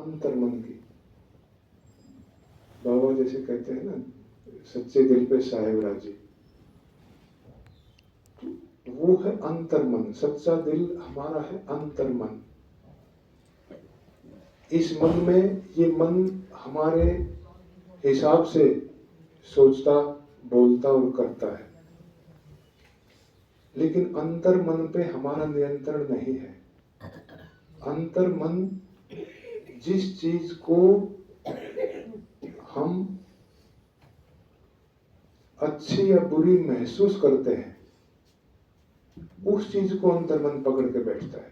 अंतर्मन की। बाबा जैसे कहते हैं ना, सच्चे दिल पे साहेब राजी, तो वो है अंतर्मन। सच्चा दिल हमारा है अंतर्मन। इस मन में, ये मन हमारे हिसाब से सोचता, बोलता और करता है, लेकिन अंतर मन पे हमारा नियंत्रण नहीं है। अंतर मन जिस चीज को हम अच्छी या बुरी महसूस करते हैं, उस चीज को अंतर मन पकड़ के बैठता है।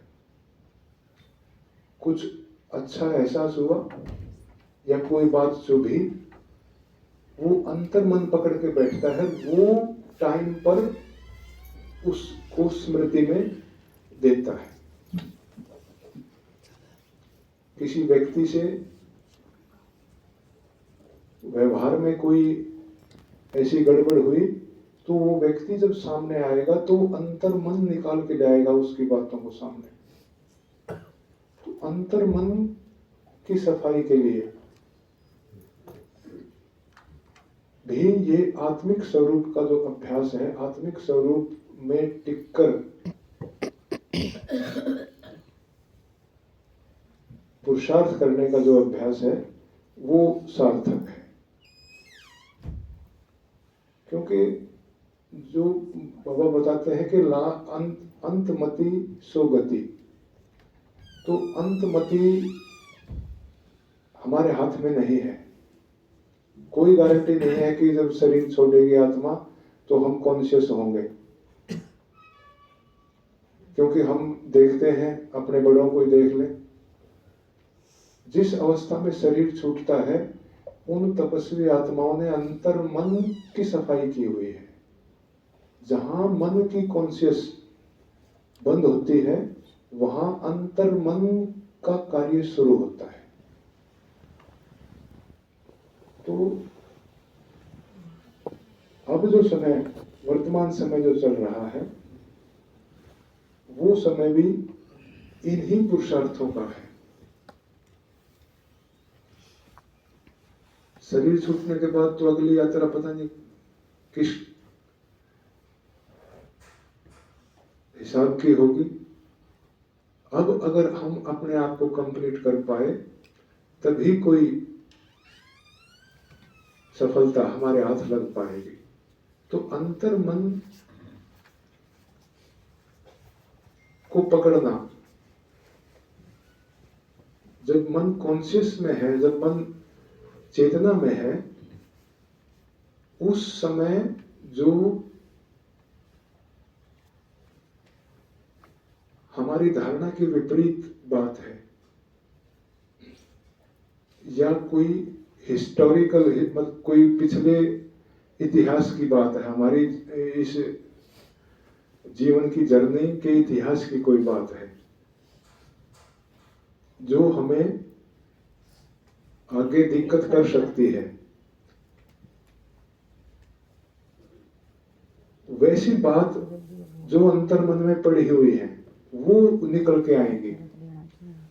कुछ अच्छा एहसास हुआ या कोई बात चुभी, वो अंतर मन पकड़ के बैठता है। वो टाइम पर उसको स्मृति में देता है। किसी व्यक्ति से व्यवहार में कोई ऐसी गड़बड़ हुई, तो वो व्यक्ति जब सामने आएगा तो अंतर मन निकाल के लाएगा उसकी बातों को सामने। तो अंतर मन की सफाई के लिए भी ये आत्मिक स्वरूप का जो अभ्यास है, आत्मिक स्वरूप में टिककर पुरुषार्थ करने का जो अभ्यास है, वो सार्थक है। क्योंकि जो बाबा बताते हैं कि अंतमति सो गति, तो अंतमति हमारे हाथ में नहीं है। कोई गारंटी नहीं है कि जब शरीर छोड़ेगी आत्मा तो हम कॉन्शियस होंगे। क्योंकि हम देखते हैं, अपने बड़ों को ही देख लें, जिस अवस्था में शरीर छूटता है, उन तपस्वी आत्माओं ने अंतर मन की सफाई की हुई है। जहां मन की कॉन्शियस बंद होती है, वहां अंतर मन का कार्य शुरू होता है। तो अब जो समय, वर्तमान समय जो चल रहा है, वो समय भी इन्हीं पुरुषार्थों का है। शरीर छूटने के बाद तो अगली यात्रा पता नहीं किस हिसाब की होगी। अब अगर हम अपने आप को कंप्लीट कर पाए, तभी कोई सफलता हमारे हाथ लग पाएगी। तो अंतर मन को पकड़ना, जब मन कॉन्शियस में है, जब मन चेतना में है, उस समय जो हमारी धारणा की विपरीत बात है, या कोई हिस्टोरिकल, मतलब कोई पिछले इतिहास की बात है, हमारी इस जीवन की जर्नी के इतिहास की कोई बात है, जो हमें आगे दिक्कत कर सकती है, वैसी बात जो अंतर मन में पड़ी हुई है, वो निकल के आएंगी।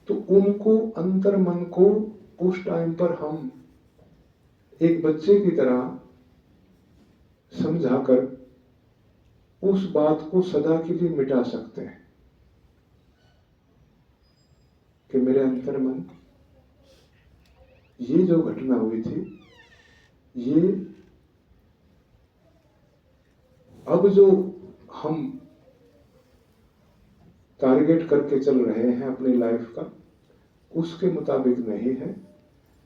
तो उनको, अंतर मन को उस टाइम पर हम एक बच्चे की तरह समझाकर उस बात को सदा के लिए मिटा सकते हैं कि मेरे अंतर मन, ये जो घटना हुई थी, ये अब जो हम टारगेट करके चल रहे हैं अपनी लाइफ का, उसके मुताबिक नहीं है।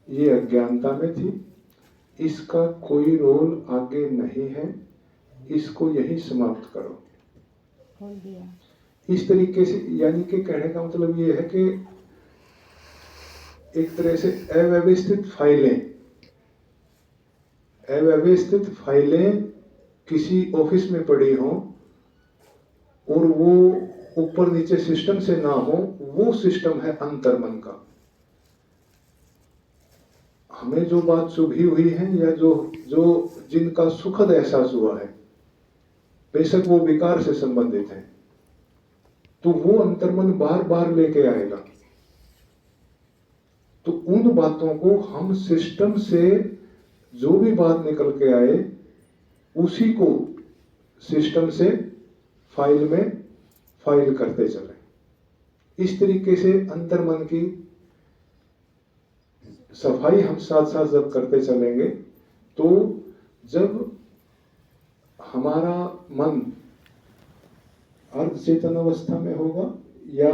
ये अज्ञानता में थी, इसका कोई रोल आगे नहीं है, इसको यही समाप्त करो। इस तरीके से, यानी कि कहने का मतलब ये है कि एक तरह से अव्यवस्थित फाइलें किसी ऑफिस में पड़ी हो और वो ऊपर नीचे सिस्टम से ना हो, वो सिस्टम है अंतर्मन का। हमें जो बात चुभी हुई है, या जो जिनका सुखद एहसास हुआ है, बेशक वो विकार से संबंधित है, तो वो अंतर्मन बार बार लेके आएगा। तो उन बातों को हम सिस्टम से जो भी बात निकल के आए उसी को सिस्टम से फाइल में फाइल करते चले। इस तरीके से अंतर्मन की सफाई हम साथ साथ जब करते चलेंगे तो जब हमारा मन अर्ध चेतन अवस्था में होगा या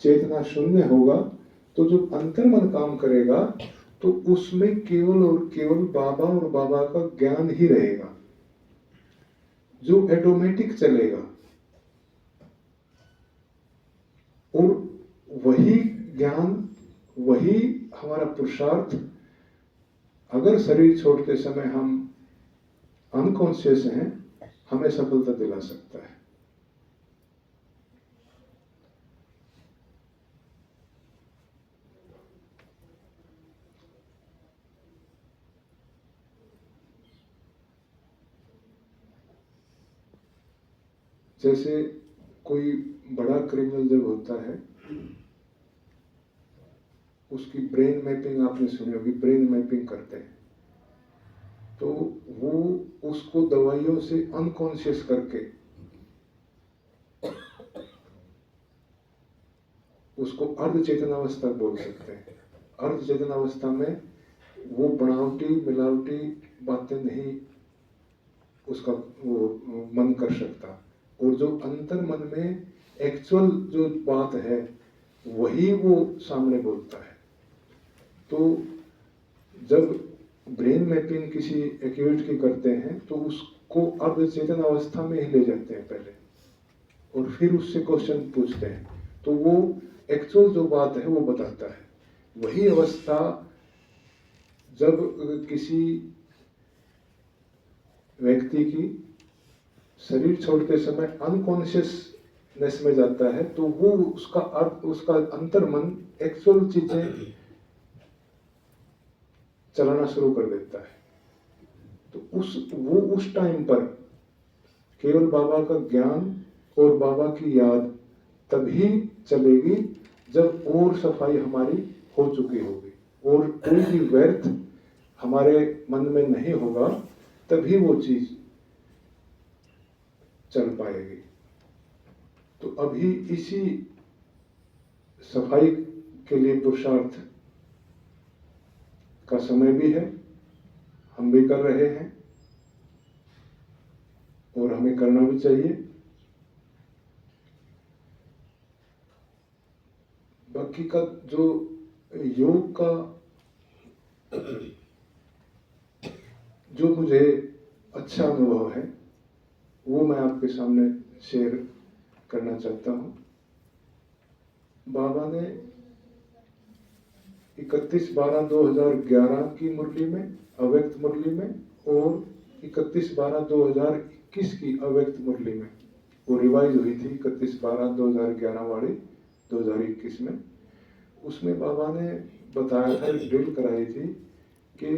चेतना शून्य होगा तो जो अंतर्मन काम करेगा तो उसमें केवल और केवल बाबा और बाबा का ज्ञान ही रहेगा जो ऑटोमेटिक चलेगा। और वही ज्ञान, वही हमारा पुरुषार्थ अगर शरीर छोड़ते समय हम अनकॉन्शियस हैं हमें सफलता दिला सकता है। जैसे कोई बड़ा क्रिमिनल जब होता है उसकी ब्रेन मैपिंग आपने सुनी होगी, ब्रेन मैपिंग करते हैं तो वो उसको दवाइयों से अनकॉन्शियस करके उसको अर्ध चेतनावस्था बोल सकते हैं। अर्ध चेतनावस्था में वो बनावटी मिलावटी बातें नहीं उसका वो मन कर सकता और जो अंतर मन में एक्चुअल जो बात है वही वो सामने बोलता है। तो जब ब्रेन मैपिंग किसी एक्यूट की करते हैं तो उसको अर्ध चेतन अवस्था में ही ले जाते हैं पहले और फिर उससे क्वेश्चन पूछते हैं तो वो एक्चुअल जो बात है वो बताता है। वही अवस्था जब किसी व्यक्ति की शरीर छोड़ते समय अनकॉन्शियसनेस में जाता है तो वो उसका अर्थ, उसका अंतर्मन एक्चुअल चीजें चलाना शुरू कर देता है। तो उस टाइम पर केवल बाबा का ज्ञान और बाबा की याद तभी चलेगी जब और सफाई हमारी हो चुकी होगी और कोई भी व्यर्थ हमारे मन में नहीं होगा, तभी वो चीज चल पाएगी। तो अभी इसी सफाई के लिए पुरुषार्थ का समय भी है, हम भी कर रहे हैं और हमें करना भी चाहिए। बाकी का जो योग का जो मुझे अच्छा अनुभव है वो मैं आपके सामने शेयर करना चाहता हूँ। बाबा ने 31/12/2011 की मुरली में, अव्यक्त मुरली में और 31/12/2021 की अव्यक्त मुरली में, वो रिवाइज हुई थी 31/12/2011 वाली 2021 में, उसमें बाबा ने बताया था, ड्रिल कराई थी कि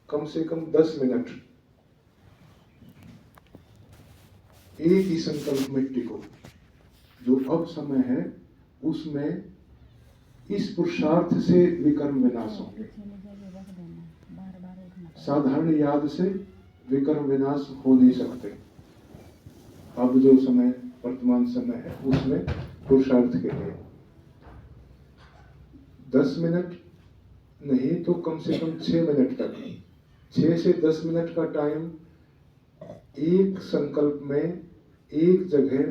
कम से कम 10 मिनट एक ही संकल्प में टिको। जो अब समय है उसमें इस पुरुषार्थ से विकर्म विनाश होंगे। साधारण याद से विकर्म विनाश हो नहीं सकते। अब जो समय वर्तमान समय है उसमें पुरुषार्थ के लिए 10 मिनट नहीं तो कम से कम 6 मिनट तक, 6 से 10 मिनट का टाइम एक संकल्प में एक जगह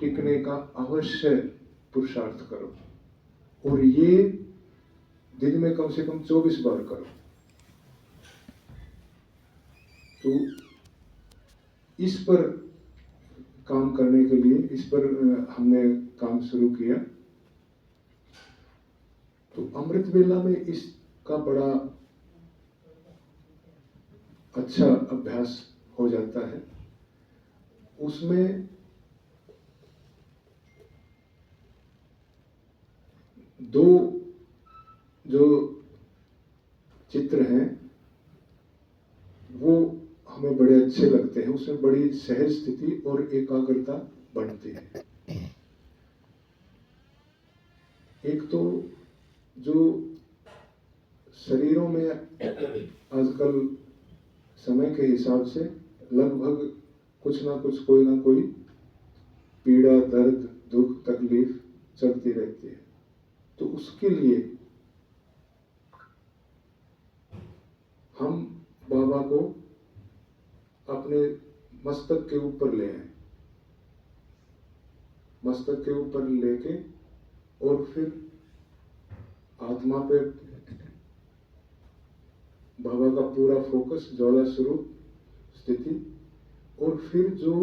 टिकने का अवश्य पुरुषार्थ करो और ये दिन में कम से कम 24 बार करो। तो इस पर काम करने के लिए इस पर हमने काम शुरू किया। तो अमृत वेला में इसका बड़ा अच्छा अभ्यास हो जाता है। उसमें 2 जो चित्र हैं वो हमें बड़े अच्छे लगते हैं। उसमें बड़ी सहज स्थिति और एकाग्रता बढ़ती है। एक तो जो शरीरों में आजकल समय के हिसाब से लगभग कुछ ना कुछ कोई ना कोई पीड़ा, दर्द, दुख, तकलीफ चलती रहती है। तो उसके लिए हम बाबा को अपने मस्तक के ऊपर ले आए, मस्तक के ऊपर लेके और फिर आत्मा पे बाबा का पूरा फोकस, ज्वाला स्वरूप स्थिति, और फिर जो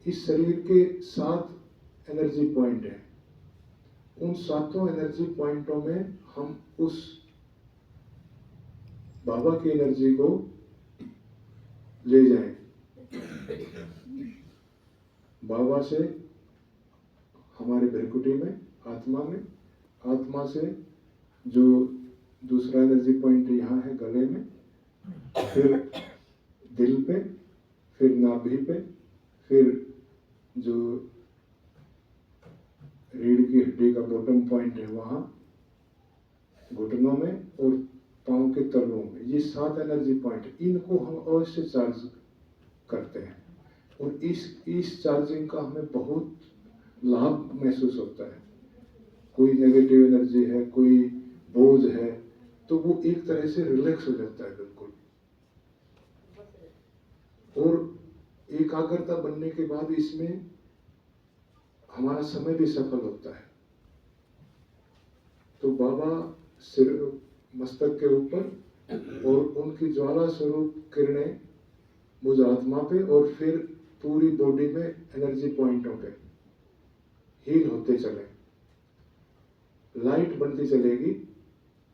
इस शरीर के 7 एनर्जी पॉइंट हैं, उन 7 एनर्जी पॉइंटों में हम उस बाबा की एनर्जी को ले जाएं। बाबा से हमारे भ्रिकुटी में, आत्मा में, आत्मा से जो दूसरा एनर्जी पॉइंट यहाँ है गले में, फिर दिल पे, फिर नाभि पे, फिर जो रीढ़ की हड्डी का बॉटम पॉइंट है वहाँ, घुटनों में और पाँव के तलवों में, ये 7 एनर्जी पॉइंट, इनको हम अवश्य चार्ज करते हैं। और इस चार्जिंग का हमें बहुत लाभ महसूस होता है। कोई नेगेटिव एनर्जी है, कोई बोझ है, तो वो एक तरह से रिलैक्स हो जाता है बिल्कुल। और एकाग्रता बनने के बाद इसमें हमारा समय भी सफल होता है। तो बाबा सिर, मस्तक के ऊपर, और उनकी ज्वाला स्वरूप किरणें मुझ आत्मा पे और फिर पूरी बॉडी में एनर्जी पॉइंटों पे हील होते चले, लाइट बनती चलेगी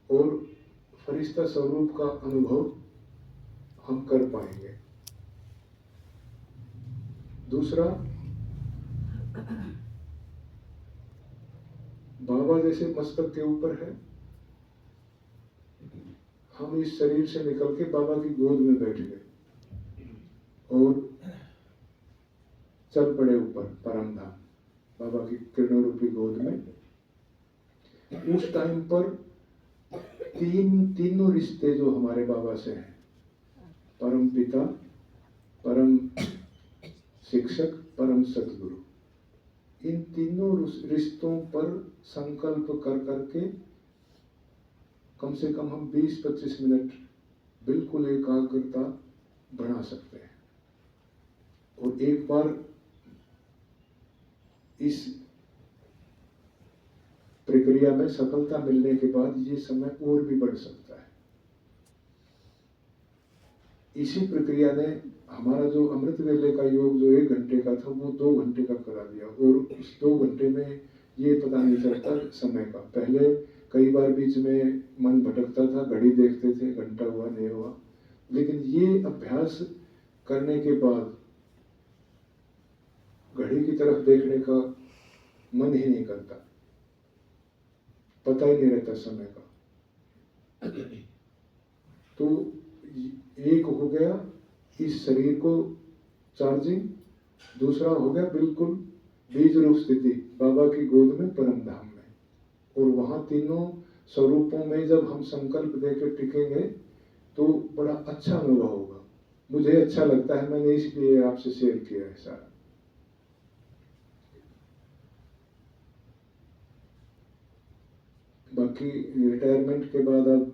और फरिश्ता स्वरूप का अनुभव हम कर पाएंगे। दूसरा, बाबा जैसे मस्तक के ऊपर है, हम इस शरीर से निकल के बाबा की गोद में बैठ गए और चल पड़े ऊपर परम धाम, बाबा की किरणों रूपी गोद में। उस टाइम पर तीनों रिश्ते जो हमारे बाबा से हैं, परम पिता, परम शिक्षक, परम सदगुरु, इन तीनों रिश्तों पर संकल्प कर करके कम से कम हम 20-25 मिनट बिल्कुल एकाग्रता बना सकते हैं। और एक बार इस प्रक्रिया में सफलता मिलने के बाद ये समय और भी बढ़ सकता है। इसी प्रक्रिया ने हमारा जो अमृत वेले का योग जो 1 घंटे का था, वो 2 घंटे का करा दिया। और इस 2 घंटे में ये पता नहीं चलता समय का। पहले कई बार बीच में मन भटकता था, घड़ी देखते थे, घंटा हुआ नहीं हुआ, लेकिन ये अभ्यास करने के बाद घड़ी की तरफ देखने का मन ही नहीं करता, पता ही नहीं रहता समय का। तो एक हो गया इस शरीर को चार्जिंग, दूसरा हो गया बिल्कुल बीज रूप स्थिति बाबा की गोद में परम धाम में। और वहां तीनों स्वरूपों में जब हम संकल्प देकर टिकेंगे तो बड़ा अच्छा अनुभव होगा। मुझे अच्छा लगता है, मैंने इसलिए आपसे शेयर किया है सारा। बाकी रिटायरमेंट के बाद अब